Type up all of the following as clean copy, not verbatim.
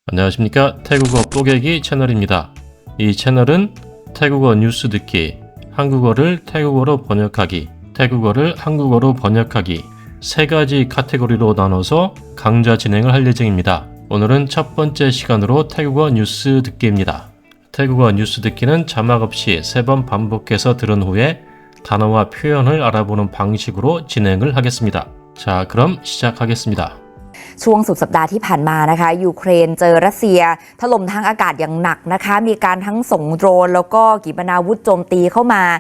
안녕하십니까. 태국어 뽀개기 채널입니다. 이 채널은 태국어 뉴스 듣기, 한국어를 태국어로 번역하기, 태국어를 한국어로 번역하기 세 가지 카테고리로 나눠서 강좌 진행을 할 예정입니다. 오늘은 첫 번째 시간으로 태국어 뉴스 듣기입니다. 태국어 뉴스 듣기는 자막 없이 3번 반복해서 들은 후에 단어와 표현을 알아보는 방식으로 진행을 하겠습니다. 자, 그럼 시작하겠습니다. ช่วงสุดสัปดาห์ที่ผ่านมานะคะยูเครนเจอรัสเซียถล่มทางอากาศอย่างหนักนะคะมีการทั้งส่งโดรนแล้วก็ขีปนาวุธโจมตีเข้ามา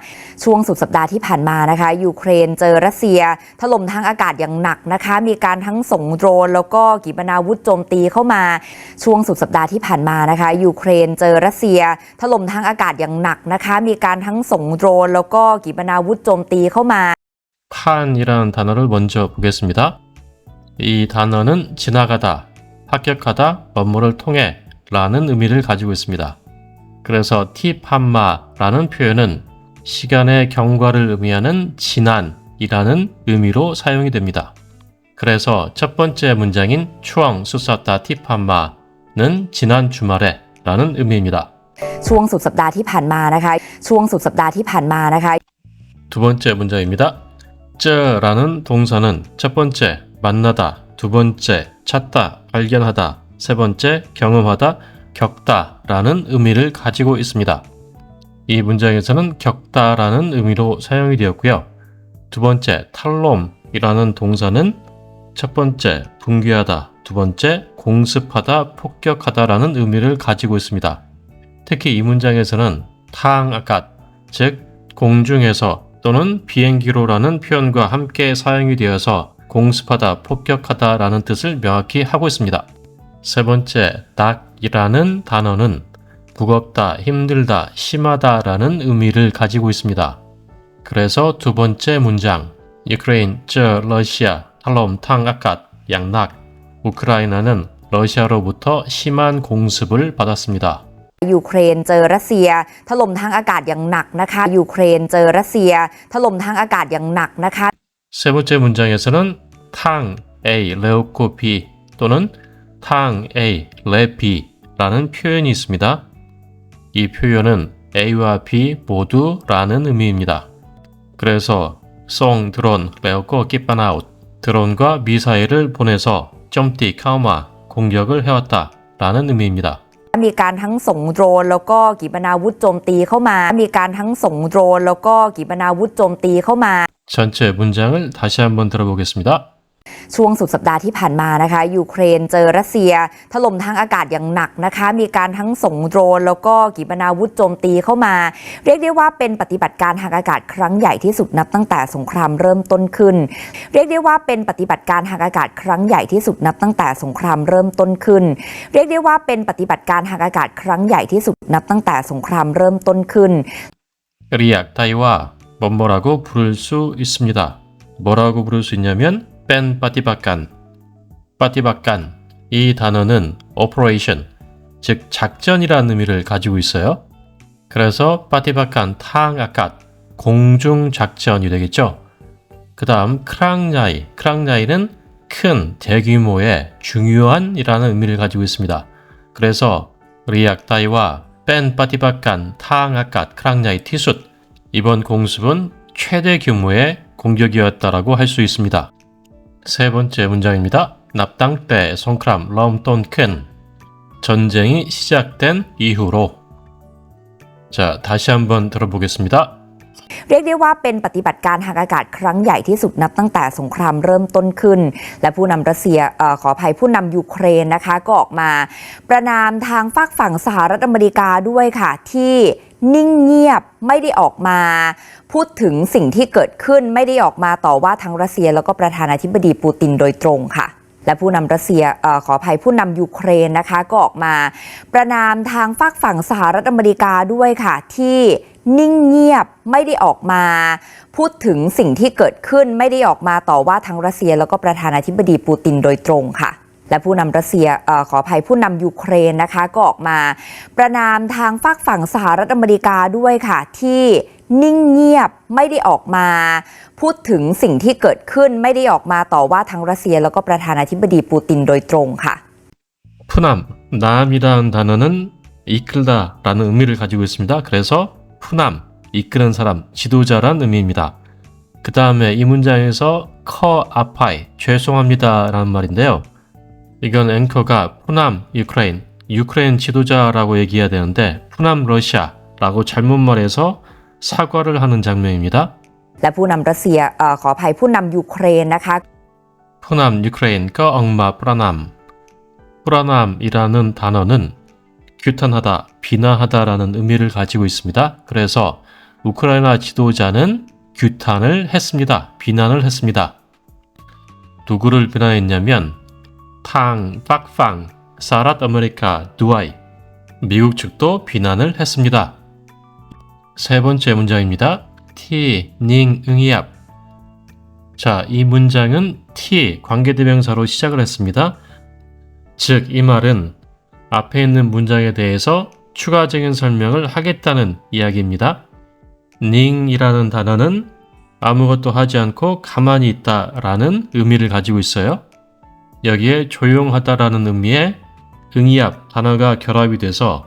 ช่วงสุดสัปดาห์ที่ผ่านมานะคะยูเครนเจอรัสเซียถล่มทางอากาศอย่างหนักนะคะมีการทั้งส่งโดรนแล้วก็ขีปนาวุธโจมตีเข้ามาช่วงสุดสัปดาห์ที่ผ่านมานะคะยูเครนเจอรัสเซียถล่มทางอากาศอย่างหนักนะคะมีการทั้งส่งโดรนแล้วก็ขีปนาวุธโจมตีเข้ามา 판이라는 단어를 먼저 보겠습니다. 이 단어는 지나가다, 합격하다, 업무를 통해 라는 의미를 가지고 있습니다. 그래서 티판마라는 표현은 시간의 경과를 의미하는 지난이라는 의미로 사용이 됩니다. 그래서 첫 번째 문장인 추앙 수사다 티판마는 지난 주말에 라는 의미입니다. ช่วงสุดสัปดาห์ที่ผ่านมานะคะช่วงสุดสัปดาห์ที่ผ่านมานะคะ 두 번째 문장입니다. 쩌라는 동사는 첫 번째 만나다, 두 번째 찾다, 발견하다, 세 번째 경험하다, 겪다라는 의미를 가지고 있습니다. 이 문장에서는 겪다라는 의미로 사용이 되었고요. 두 번째 탈롬이라는 동사는 첫 번째 붕괴하다, 두 번째 공습하다, 폭격하다라는 의미를 가지고 있습니다. 특히 이 문장에서는 탕아갓, 즉 공중에서 또는 비행기로라는 표현과 함께 사용이 되어서 공습하다, 폭격하다라는 뜻을 명확히 하고 있습니다. 세 번째, 낙이라는 단어는 무겁다, 힘들다, 심하다라는 의미를 가지고 있습니다. 그래서 두 번째 문장, 유크레인, 러시아, 탈롬, 탕아갓, 양낙, 우크라이나는 러시아로부터 심한 공습을 받았습니다. ยูเครนเจอรัสเซียถล่มทางอากาศอย่างหนักนะคะยูเครนเจอรัสเซียถล่มทางอากาศอย่างหนักนะคะ 세 번째 문장에서는 탕 A 레오코 B 또는 탕 A 레 B라는 표현이 있습니다. 이 표현은 A와 B 모두라는 의미입니다. 그래서 송 드론 레오코 끼빠나웃 드론과 미사일을 보내서 점띠 카우마 공격을 해왔다라는 의미입니다. มีการทั้งส่งโดรนแล้วก็ขีปนาวุธโจมตีเข้ามามีการทั้งส่งโดรนแล้วก็ขีปนาวุธโจมตีเข้ามา 전체 문장을 다시 한번 들어보겠습니다. ช่วงสุดสัปดาห์ที่ผ่านมานะคะยูเครนเจอรัสเซียถล่มทางอากาศอย่างหนักนะคะมีการทั้งส่งโดรนแล้วก็ขีปนาวุธโจมตีเข้ามาเรียกได้ว่าเป็นปฏิบัติการทางอากาศครั้งใหญ่ที่สุดนับตั้งแต่สงครามเริ่มต้นขึ้นเรียกได้ว่าเป็นปฏิบัติการทางอากาศครั้งใหญ่ที่สุดนับตั้งแต่สงครามเริ่มต้นขึ้นเรียกได้ว่าเป็นปฏิบัติการทางอากาศครั้งใหญ่ที่สุดนับตั้งแต่สงครามเริ่มต้นขึ้น 리악 따이와 뭐뭐라고 부를 수 있습니다. 뭐라고 부를 수 있냐면 뺀 빠티바깐 빠티바깐 이 단어는 operation 즉 작전이라는 의미를 가지고 있어요. 그래서 빠티바깐 탕아갓 공중 작전이 되겠죠. 그 다음 크랑냐이는 큰 대규모의 중요한이라는 의미를 가지고 있습니다. 그래서 리악 따이와 뺀 빠티바깐 탕아갓 크랑냐이 티숫 이번 공습은 최대 규모의 공격이었다라고 할 수 있습니다. 세 번째 문장입니다. 납당 때 송크람 럼돈 큰 전쟁이 시작된 이후로 자, 다시 한번 들어보겠습니다. เรียกได้ว่าเป็นปฏิบัติการทางอากาศครั้งใหญ่ที่สุดนับตั้งแต่สงครามเริ่มต้นขึ้นและผู้นำรัสเซียขออภัยผู้นำยูเครนนะคะก็ออกมาประณามทางฝากฝั่งสหรัฐอเมริกาด้วยค่ะที่นิ่งเงียบไม่ได้ออกมาพูดถึงสิ่งที่เกิดขึ้นไม่ได้ออกมาต่อว่าทั้งรัสเซียแล้วก็ประธานาธิบดีปูตินโดยตรงค่ะและผู้นำรัสเซียขออภัยผู้นำยูเครนนะคะก็ออกมาประณามทางฝากฝั่งสหรัฐอเมริกาด้วยค่ะที่นิ่งเงียบไม่ได้ออกมาพูดถึงสิ่งที่เกิดขึ้นไม่ได้ออกมาต่อว่าทั้งรัสเซียแล้วก็ประธานาธิบดีปูตินโดยตรงค่ะและผู้นำรัสเซียขออภัยผู้นำยูเครนนะคะก็ออกมาประณามทางฝากฝั่งสหรัฐอเมริกาด้วยค่ะที่นิ่งเงียบไม่ได้ออกมาพูดถึงสิ่งที่เกิดขึ้นไม่ได้ออกมาต่อว่าทั้งรัสเซียแล้วก็ประธานาธิบดีปูตินโดยตรงค่ะ 푸남 남이라는 단어는 이끌다 라는 의미를 가지고 있습니다. 그래서 푸남, 이끄는 사람, 지도자란 의미입니다. 그 다음에 이 문장에서 커 아파이, 죄송합니다 라는 말인데요. 이건 앵커가 푸남 유크레인 지도자라고 얘기해야 되는데 푸남 러시아라고 잘못 말해서 사과를 하는 장면입니다. และผู้นำรัสเซียขออภัยผู้นำยูเครนนะคะ 푸남 유크레인 거 엉마 뿌라남이라는 단어는 규탄하다, 비난하다라는 의미를 가지고 있습니다. 그래서 우크라이나 지도자는 규탄을 했습니다. 비난을 했습니다. 누구를 비난했냐면 팍팡, 사랏 아메리카, 두아이, 미국 측도 비난을 했습니다. 세 번째 문장입니다. 닝, 응이압. 자, 이 문장은 관계대명사로 시작을 했습니다. 즉, 이 말은 앞에 있는 문장에 대해서 추가적인 설명을 하겠다는 이야기입니다. 닝이라는 단어는 아무것도 하지 않고 가만히 있다라는 의미를 가지고 있어요. 여기에 조용하다라는 의미의 응이압 단어가 결합이 돼서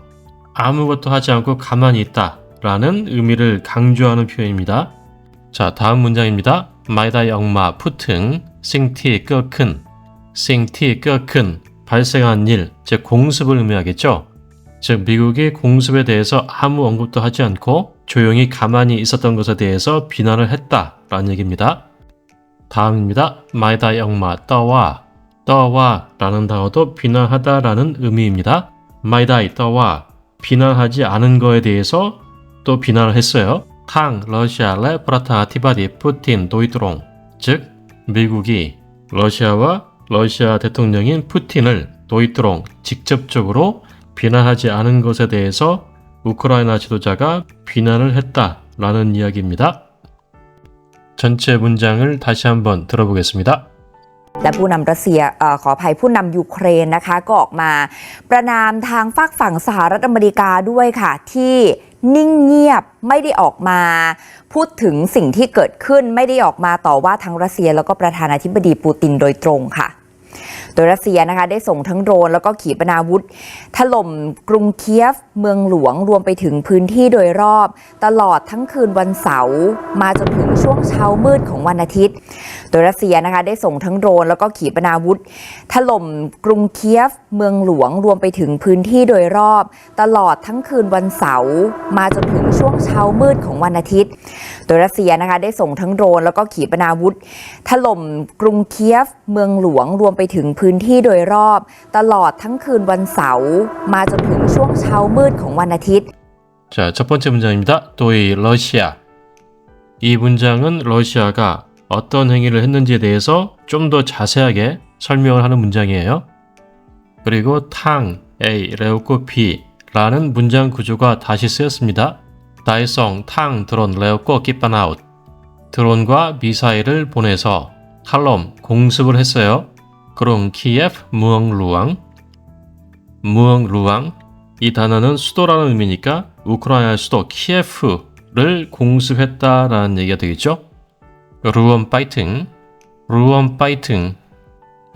아무것도 하지 않고 가만히 있다라는 의미를 강조하는 표현입니다. 자, 다음 문장입니다. 마이다이 엉마 푸튼 싱티 끄큰 발생한 일, 즉 공습을 의미하겠죠. 즉 미국이 공습에 대해서 아무 언급도 하지 않고 조용히 가만히 있었던 것에 대해서 비난을 했다라는 얘기입니다. 다음입니다. 마이다이 엉마 떠와라는 단어도 비난하다라는 의미입니다. 마이다이 떠와 비난하지 않은 거에 대해서 또 비난을 했어요. 러시아 레프라타 티바디 푸틴 도이트롱, 즉 미국이 러시아 대통령인 푸틴을 도이트롱 직접적으로 비난하지 않은 것에 대해서 우크라이나 지도자가 비난을 했다라는 이야기입니다. 전체 문장을 다시 한번 들어보겠습니다. และผู้นำรัสเซียขออภัยผู้นำยูเครนนะคะก็ออกมาประนามทางฝากฝั่งสหรัฐอเมริกาด้วยค่ะที่นิ่งเงียบไม่ได้ออกมาพูดถึงสิ่งที่เกิดขึ้นไม่ได้ออกมาต่อว่าทั้งรัสเซียแล้วก็ประธานาธิบดีปูตินโดยตรงค่ะโดยรัสเซียนะคะได้ส่งทั้งโดรนแล้วก็ขีปนาวุธถล่มกรุงเคียฟเมืองหลวงรวมไปถึงพื้นที่โดยรอบตลอดทั้งคืนวันเสาร์มาจนถึงช่วงเช้ามืดของวันอาทิตย์โดยรัสเซียนะคะได้ส่งทั้งโดรนแล้วก็ขีปนาวุธถล่มกรุงเคียฟเมืองหลวงรวมไปถึงพื้นที่โดยรอบตลอดทั้งคืนวันเสาร์มาจนถึงช่วงเช้ามืดของวันอาทิตย์โดยรัสเซียนะคะได้ส่งทั้งโดรนแล้วก็ขีปนาวุธถล่มกรุงเคียฟเมืองหลวงรวมไปถึงพื้นที่โดยรอบตลอดทั้งคืนวันเสาร์มาจนถึงช่วงเช้ามืดของวันอาทิตย์ 자, 첫 번째 문장입니다. 또이 러시아. 이 문장은 러시아가 어떤 행위를 했는지에 대해서 좀 더 자세하게 설명을 하는 문장이에요. 그리고 레오코 B라는 문장 구조가 다시 쓰였습니다. 다이성 드론 레오코 끼빠나웃. 드론과 미사일을 보내서 탈롬 공습을 했어요. 그럼 키예프 무엉루왕. 이 단어는 수도라는 의미니까 우크라이나 수도 키예프를 공습했다라는 얘기가 되겠죠. 루엄 파이팅.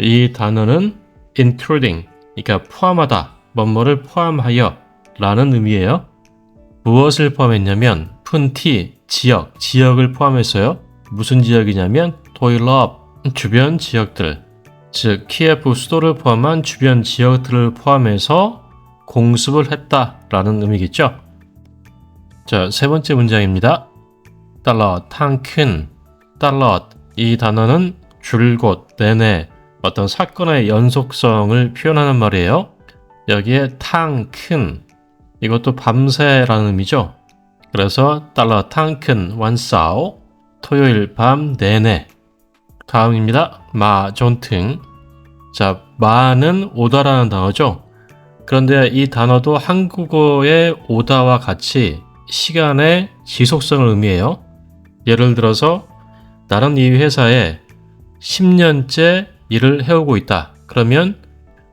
이 단어는 including, 그러니까 포함하다, 뭐뭐를 포함하여 라는 의미예요. 무엇을 포함했냐면 푼티, 지역을 포함했어요. 무슨 지역이냐면 도일럽, 주변 지역들. 즉 키예프 수도를 포함한 주변 지역들을 포함해서 공습을 했다라는 의미겠죠. 자, 세 번째 문장입니다. 달럿, 이 단어는 줄곧, 내내 어떤 사건의 연속성을 표현하는 말이에요. 여기에 이것도 밤새라는 의미죠. 그래서 달럿 완싸오, 토요일 밤 내내. 다음입니다. 존팅. 자, 마는 오다라는 단어죠. 그런데 이 단어도 한국어의 오다와 같이 시간의 지속성을 의미해요. 예를 들어서 나는 이 회사에 10년째 일을 해오고 있다. 그러면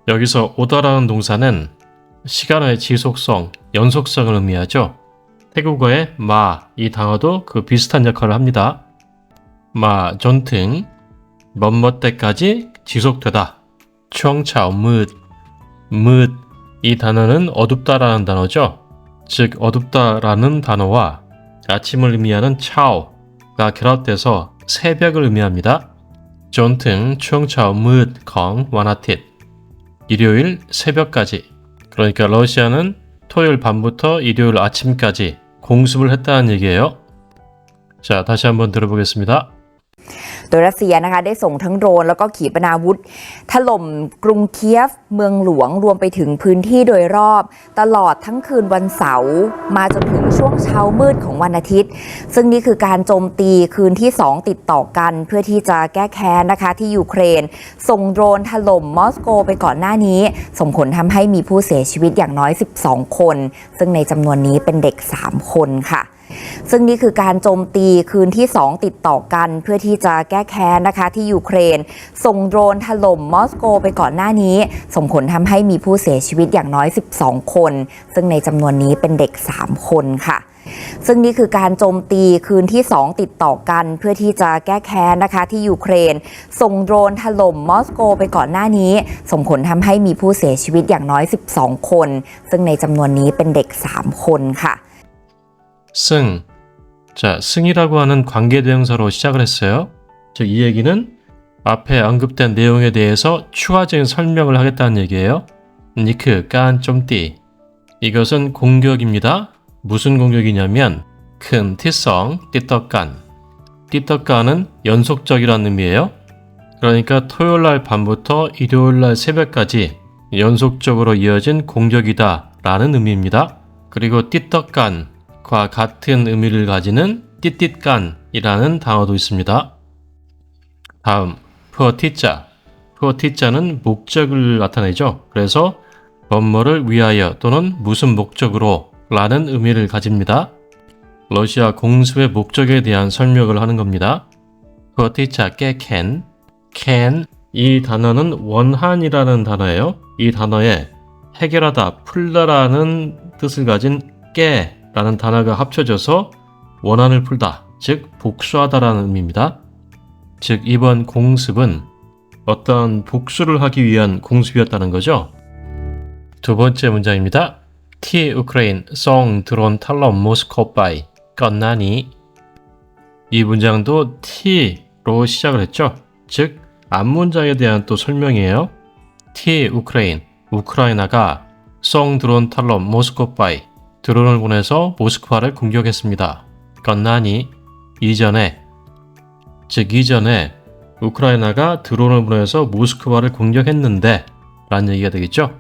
여기서 오다라는 동사는 시간의 지속성, 연속성을 의미하죠. 태국어의 이 단어도 그 비슷한 역할을 합니다. 존팅, 뭐뭐 때까지 지속되다. 추엉차오, 이 단어는 어둡다라는 단어죠. 즉 어둡다라는 단어와 아침을 의미하는 차오가 결합돼서 새벽을 의미합니다. 전등 충차오 무건 완아tit 일요일 새벽까지. 그러니까 러시아는 토요일 밤부터 일요일 아침까지 공습을 했다는 얘기예요. 자, 다시 한번 들어보겠습니다. โดยรัสเซียนะคะได้ส่งทั้งโดรนแล้วก็ขีปนาวุธถล่มกรุงเคียฟเมืองหลวงรวมไปถึงพื้นที่โดยรอบตลอดทั้งคืนวันเสาร์มาจนถึงช่วงเช้ามืดของวันอาทิตย์ซึ่งนี่คือการโจมตีคืนที่2ติดต่อกันเพื่อที่จะแก้แค้นนะคะที่ยูเครนส่งโดรนถล่มมอสโกไปก่อนหน้านี้ส่งผลทำให้มีผู้เสียชีวิตอย่างน้อย12คนซึ่งในจำนวนนี้เป็นเด็ก3คนค่ะซึ่งนี่คือการโจมตีคืนที่2ติดต่อกันเพื่อที่จะแก้แค้นนะคะที่ยูเครนส่งโดรนถล่มมอสโกไปก่อนหน้านี้ส่งผลทำให้มีผู้เสียชีวิตอย่างน้อย12คนซึ่งในจำนวนนี้เป็นเด็ก3คนค่ะซึ่งนี่คือการโจมตีคืนที่2ติดต่อกันเพื่อที่จะแก้แค้นนะคะที่ยูเครนส่งโดรนถล่มมอสโกไปก่อนหน้านี้ส่งผลทำให้มีผู้เสียชีวิตอย่างน้อย12คนซึ่งในจำนวนนี้เป็นเด็ก3คนค่ะ승. 자, 승이라고 하는 관계대명사로 시작을 했어요. 즉, 이 얘기는 앞에 언급된 내용에 대해서 추가적인 설명을 하겠다는 얘기예요. 니크, 깐, 좀띠. 이것은 공격입니다. 무슨 공격이냐면 큰 티성, 띠떡간. 띠떡간은 연속적이라는 의미예요. 그러니까 토요일날 밤부터 일요일날 새벽까지 연속적으로 이어진 공격이다 라는 의미입니다. 그리고 띠떡간 과 같은 의미를 가지는 띠띠간이라는 단어도 있습니다. 다음, 푸어티자. 푸어티자는 목적을 나타내죠. 그래서 뭐뭐를 위하여 또는 무슨 목적으로 라는 의미를 가집니다. 러시아 공습의 목적에 대한 설명을 하는 겁니다. 푸어티자 깨캔. 캔, 이 단어는 원한이라는 단어예요. 이 단어에 해결하다, 풀다라는 뜻을 가진 깨 라는 단어가 합쳐져서 원한을 풀다, 즉 복수하다라는 의미입니다. 즉 이번 공습은 어떤 복수를 하기 위한 공습이었다는 거죠. 두 번째 문장입니다. T 우크레인 송 드론 탈럼 모스코바이 건나니. 이 문장도 T로 시작을 했죠. 즉 앞문장에 대한 또 설명이에요. T 우크레인, 우크라이나가 송 드론 탈럼 모스코바이 드론을 보내서 모스크바를 공격했습니다. 건나니 이전에 우크라이나가 드론을 보내서 모스크바를 공격했는데 라는 얘기가 되겠죠.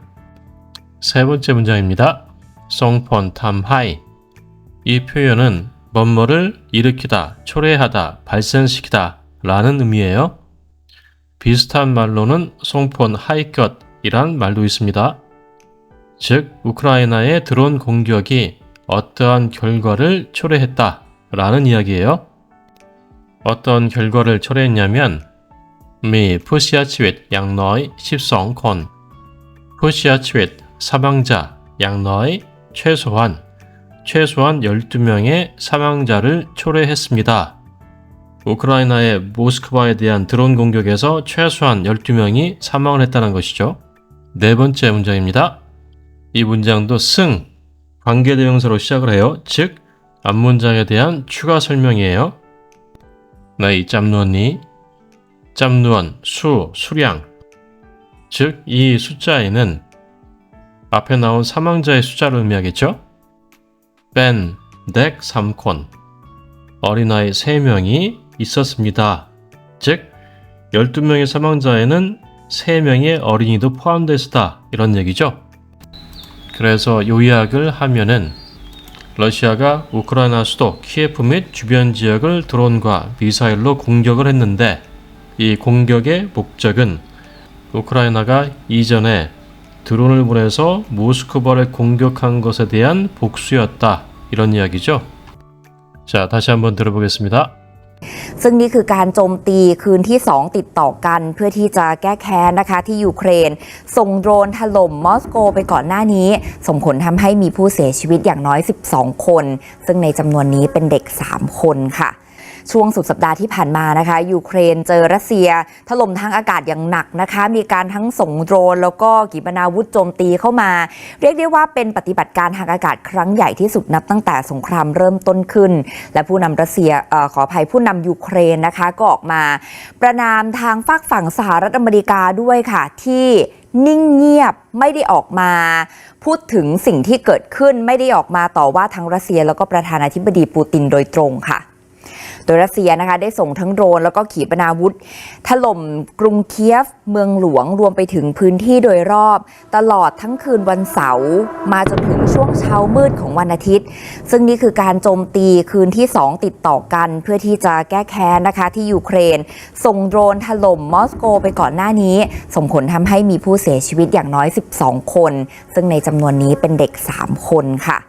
세 번째 문장입니다. 송폰 탐하이. 이 표현은 뭐뭐를 일으키다, 초래하다, 발생시키다 라는 의미예요. 비슷한 말로는 송폰 하이것이란 말도 있습니다. 즉 우크라이나의 드론 공격이 어떠한 결과를 초래했다 라는 이야기예요. 어떤 결과를 초래했냐면 미 푸시아치윗 양너이 12건 푸시아치윗 사망자 양너이 최소한 12명의 사망자를 초래했습니다. 우크라이나의 모스크바에 대한 드론 공격에서 최소한 12명이 사망을 했다는 것이죠. 네 번째 문장입니다. 이 문장도 승, 관계대명사로 시작을 해요. 즉, 앞문장에 대한 추가 설명이에요. 나이 짬누언니, 짬누언, 수량. 즉, 이 숫자에는 앞에 나온 사망자의 숫자를 의미하겠죠? 뺀, 덱, 3콘. 어린아이 3명이 있었습니다. 즉, 12명의 사망자에는 3명의 어린이도 포함되어 있었다. 이런 얘기죠. 그래서 요약을 하면은 러시아가 우크라이나 수도 키예프 및 주변 지역을 드론과 미사일로 공격을 했는데 이 공격의 목적은 우크라이나가 이전에 드론을 보내서 모스크바를 공격한 것에 대한 복수였다. 이런 이야기죠. 자, 다시 한번 들어보겠습니다. ซึ่งนี่คือการโจมตีคืนที่2ติดต่อกันเพื่อที่จะแก้แค้นนะคะที่ยูเครนส่งโดรนถล่มมอสโกไปก่อนหน้านี้ส่งผลทำให้มีผู้เสียชีวิตอย่างน้อย12คนซึ่งในจำนวนนี้เป็นเด็ก3คนค่ะ ช่วงสุดสัปดาห์ที่ผ่านมานะคะยูเครนเจอรัสเซียถล่มทางอากาศอย่างหนักนะคะมีการทั้งส่งโดรนแล้วก็ขีปนาวุธโจมตีเข้ามาเรียกได้ว่าเป็นปฏิบัติการทางอากาศครั้งใหญ่ที่สุดนับตั้งแต่สงครามเริ่มต้นขึ้นและผู้นำรัสเซียขออภัยผู้นำยูเครนนะคะก็ออกมาประณามทางฝากฝั่งสหรัฐอเมริกาด้วยค่ะที่นิ่งเงียบไม่ได้ออกมาพูดถึงสิ่งที่เกิดขึ้นไม่ได้ออกมาต่อว่าทั้งรัสเซียแล้วก็ประธานาธิบดีปูตินโดยตรงค่ะโดยรัสเซียนะคะได้ส่งทั้งโดรนแล้วก็ขีปนาวุธถล่มกรุงเคียฟเมืองหลวงรวมไปถึงพื้นที่โดยรอบตลอดทั้งคืนวันเสาร์มาจนถึงช่วงเช้ามืดของวันอาทิตย์ซึ่งนี่คือการโจมตีคืนที่2ติดต่อกันเพื่อที่จะแก้แค้นนะคะที่ยูเครนส่งโดรนถล่มมอสโกไปก่อนหน้านี้ส่งผลทำให้มีผู้เสียชีวิตอย่างน้อย12คนซึ่งในจำนวนนี้เป็นเด็ก3คนค่ะ